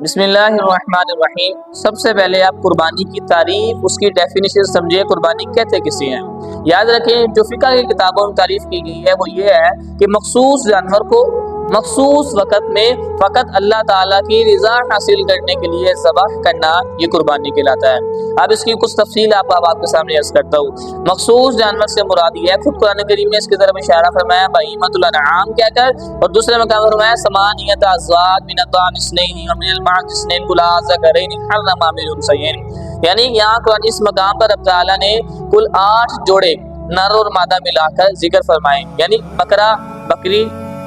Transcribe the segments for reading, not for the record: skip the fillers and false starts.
بسم اللہ الرحمن الرحیم۔ سب سے پہلے آپ قربانی کی تعریف، اس کی ڈیفینیشن سمجھے، قربانی کہتے کسے ہیں۔ یاد رکھیں جو فقہ کی کتابوں میں تعریف کی گئی ہے وہ یہ ہے کہ مخصوص جانور کو مخصوص وقت میں فقط اللہ تعالیٰ کی رضا حاصل کرنے کے لیے ذبح کرنا، یہ قربانی کہلاتا ہے۔ اب اس کی کچھ تفصیل آپ کے سامنے عرض کرتا ہوں۔ مخصوص جانور سے مراد یہ ہے، خود قرآن کریم میں اس کی طرف اشارہ فرمایا بہیمۃ الانعام کہہ کر، اور دوسرے مقام فرمایا ثمانیۃ ازواج من الضأن اثنین ومن المعز اثنین قل الذکرین حرم ام الانثیین، یعنی یہاں قرآن اس مقام پر رب تعالیٰ نے کل 8 جوڑے نر اور مادہ ملا کر ذکر فرمائے، یعنی بکرا، بکری،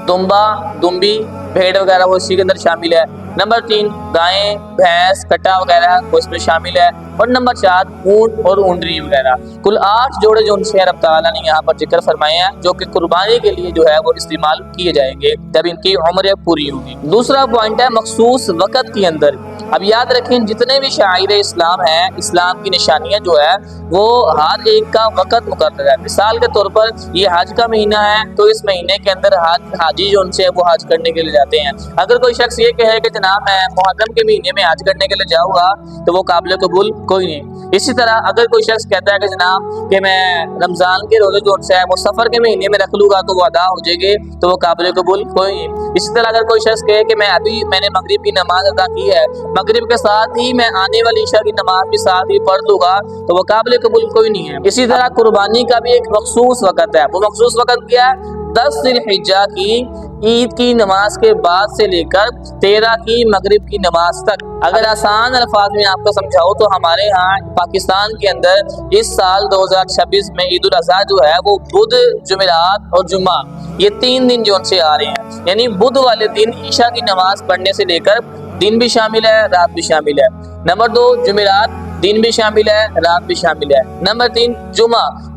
دمبا، دمبی، بھیڑ وغیرہ وہ اسی کے اندر شامل ہے۔ نمبر 3 گائیں، بھینس، کٹا وغیرہ وہ اس میں شامل ہے، اور نمبر 4 اونٹ اور اونٹری وغیرہ، کل 8 جوڑے جو ان سے رب تعالیٰ نے یہاں پر ذکر فرمائے ہیں، جو کہ قربانی کے لیے جو ہے وہ استعمال کیے جائیں گے جب ان کی عمر پوری ہوگی۔ دوسرا پوائنٹ ہے مخصوص وقت کے اندر۔ اب یاد رکھیں جتنے بھی شعائر اسلام ہیں، اسلام کی نشانیاں جو ہے وہ ہر ایک کا وقت مقرر ہے۔ مثال کے طور پر یہ حج کا مہینہ ہے تو اس مہینے کے اندر حاجی جو ان سے وہ حج کرنے کے لیے جاتے ہیں۔ اگر کوئی شخص یہ کہے کہ جناب میں محرم کے مہینے میں حج کرنے کے لیے جاؤں گا تو وہ قابل قبول کوئی نہیں۔ اسی طرح اگر کوئی شخص کہتا ہے کہ جناب کہ میں رمضان کے روزے جو ہے وہ سفر کے مہینے میں رکھ لوں گا تو وہ ادا ہو جائے گے تو وہ قابل قبول کوئی نہیں۔ اسی طرح اگر کوئی شخص کہے کہ میں نے مغرب کی نماز ادا کی ہے، مغرب کے ساتھ ہی میں آنے والی عشاء کی نماز بھی ساتھ ہی پڑھ لوں گا تو وہ قابل قبول کوئی نہیں ہے۔ اسی طرح قربانی کا بھی ایک مخصوص وقت ہے، وہ مخصوص وقت کیا ہے؟ 10 ذی الحجہ کی عید کی نماز کے بعد سے لے کر 13 کی مغرب کی نماز تک۔ اگر آسان الفاظ میں آپ کو سمجھاؤ تو ہمارے ہاں پاکستان کے اندر اس سال 2026 میں عید الاضحیٰ جو ہے وہ بدھ، جمعرات اور جمعہ، یہ 3 دن جو ان سے آ رہے ہیں، یعنی بدھ والے دن عشاء کی نماز پڑھنے سے لے کر دن بھی شامل ہے، رات بھی شامل ہے۔ نمبر 2 جمعرات، دن بھی شامل ہے، رات بھی شامل ہے۔ نمبر 3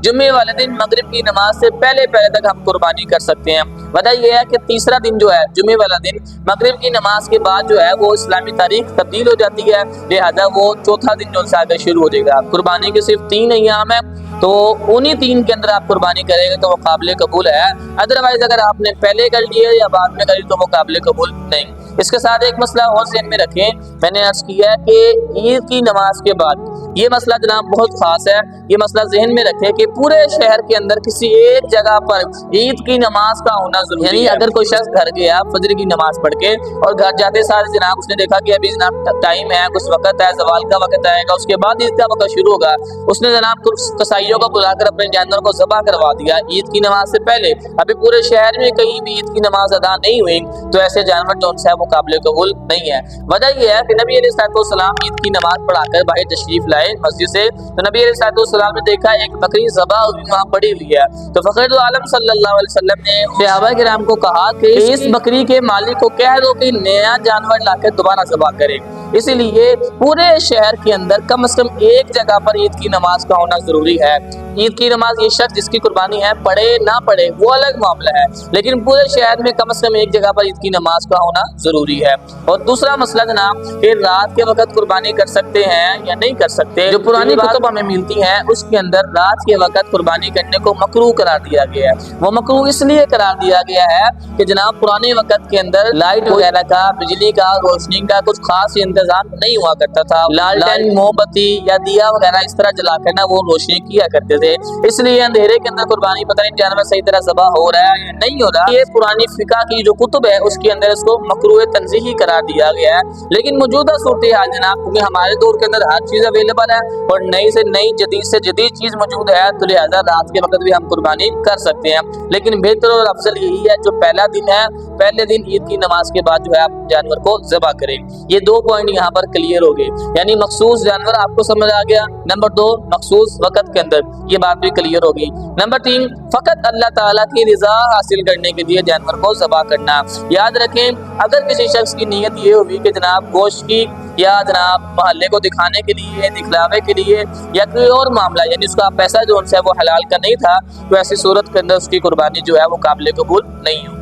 جمعے والے دن مغرب کی نماز سے پہلے تک ہم قربانی کر سکتے ہیں۔ وجہ یہ ہے کہ تیسرا دن جو ہے جمعے والا دن مغرب کی نماز کے بعد جو ہے وہ اسلامی تاریخ تبدیل ہو جاتی ہے، لہذا وہ چوتھا دن جو سے شروع ہو جائے گا۔ قربانی کے صرف 3 ایام ہیں تو انہی 3 کے اندر آپ قربانی کریں گے تو وہ قابل قبول ہے، ادروائز اگر آپ نے پہلے کر لیے یا بعد میں کری تو وہ قابل قبول نہیں۔ اس کے ساتھ ایک مسئلہ اور ذہن میں رکھیں، میں نے عرض کیا ہے کہ عید کی نماز کے بعد یہ مسئلہ جناب بہت خاص ہے، یہ مسئلہ ذہن میں رکھیں کہ پورے شہر کے اندر کسی ایک جگہ پر عید کی نماز کا ہونا ضروری ہے۔ یعنی اگر کوئی شخص گھر گیا فجر کی نماز پڑھ کے اور گھر جاتے ساتھ جناب اس نے دیکھا کہ ابھی جناب ٹائم ہے، کچھ وقت ہے، زوال کا وقت آئے گا، اس کے بعد عید کا وقت شروع ہوگا، اس نے جناب قصائیوں کو بلا کر اپنے جانور کو ذبح کروا دیا عید کی نماز سے پہلے، ابھی پورے شہر میں کہیں بھی عید کی نماز ادا نہیں ہوئی تو ایسے جانور جو ہے وہ قابل قبول نہیں ہے۔ وجہ یہ ہے کہ نبی علیہ السلام عید کی نماز پڑھا کر باہر تشریف لائے مسجد سے، تو نبی علیہ السلام نے دیکھا ایک بکری ذبح ہوئی وہاں پڑی ہوئی ہے، تو فخر عالم صلی اللہ علیہ وسلم نے صحابہ کرام کو کہا کہ اس بکری کے مالک کو کہہ دو کہ نیا جانور لا کے دوبارہ ذبح کرے۔ اسی لیے پورے شہر کے اندر کم از کم ایک جگہ پر عید کی نماز کا ہونا ضروری ہے۔ عید کی نماز یہ شخص جس کی قربانی ہے پڑھے نہ پڑھے وہ الگ معاملہ ہے، لیکن پورے شہر میں کم از کم ایک جگہ پر عید کی نماز کا ہونا ضروری ہے۔ اور دوسرا مسئلہ جناب کہ رات کے وقت قربانی کر سکتے ہیں یا نہیں کر سکتے، جو پرانی کتب ہمیں ملتی ہیں اس کے اندر رات کے وقت قربانی کرنے کو مکروہ قرار دیا گیا ہے۔ وہ مکروہ اس لیے قرار دیا گیا ہے کہ جناب پرانے وقت کے اندر لائٹ وغیرہ کا، بجلی کا، روشنی کا کچھ خاص انتظام نہیں ہوا کرتا تھا، لالٹین، موم بتی یا دیا وغیرہ اس طرح جلا کر نا وہ روشنی کیا کرتے تھے، اس لیے اندھیرے کے اندر قربانی پتہ نہیں جانور صحیح طرح ذبح ہو رہا ہے یا نہیں ہو رہا، یہ پرانی فقہ کی جو کتب ہے اس کے اندر اس کو مکروہ تنزیہی قرار دیا گیا ہے۔ لیکن موجودہ صورتحال جناب کیونکہ ہمارے دور کے اندر ہر چیز اویلیبل ہے اور نئی سے نئی، جدید سے جدید چیز موجود ہے، تو لہذا رات کے وقت بھی ہم قربانی کر سکتے ہیں، لیکن بہتر اور افضل یہی ہے جو پہلا دن ہے، پہلے دن عید کی نماز کے بعد جو ہے آپ جانور کو ذبح کریں۔ یہ 2 پوائنٹ یہاں پر کلیئر ہو گئے، یعنی مخصوص جانور آپ کو سمجھ آ گیا۔ نمبر 2 مخصوص وقت کے اندر یہ بات بھی کلیئر ہوگی۔ نمبر 3 فقط اللہ تعالیٰ کی رضا حاصل کرنے کے لیے جانور کو ذبح کرنا۔ یاد رکھیں اگر کسی شخص کی نیت یہ ہوئی کہ جناب گوشت کی یا جناب محلے کو دکھانے کے لیے، دکھلاوے کے لیے یا کوئی اور معاملہ، یعنی اس کا پیسہ جو ان سے وہ حلال کا نہیں تھا، تو ایسی صورت کے اندر اس کی قربانی جو ہے وہ قابل قبول نہیں ہوگی۔